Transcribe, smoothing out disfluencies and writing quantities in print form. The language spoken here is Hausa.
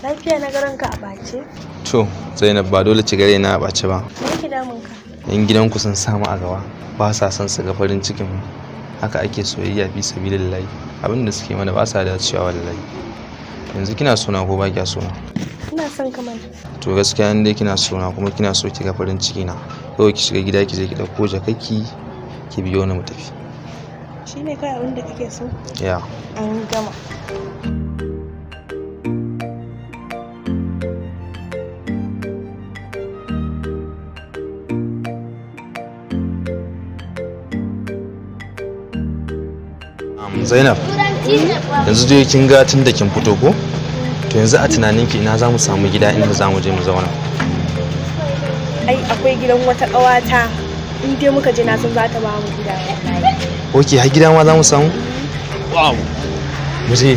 Lafiya na garanka a ɓace? To, Zainab ba dole ci gare na a ɓace ba. Me yake damun ka? Yan gidanku sun samu a gaba, ba sa son su ga farin cikin mu. Haka ake soyayya fi sabilillahi. Abin da suke mana ba sa dacewa wallahi. Yanzu kina sona ko ba kya sona? Ina son ka mana. To gaskiya in dai kina sona kuma kina so ki ga farin ciki na. Kawai ki shiga gida ki je ki dauko jakakki ki biyo ni mu tafi. Shine kai abin da kake so? Ya. An gama. Zainab, yanzu dai kin ga tun da kin fito ko? To yanzu a tunaninki ina za mu samu gida inda za mu je mu zauna. Ai akwai gidan wata ƙawata. In dai muka je na san za ta ba mu gida wallahi. Okay, har gida ma za mu samu? Wow. Mu je.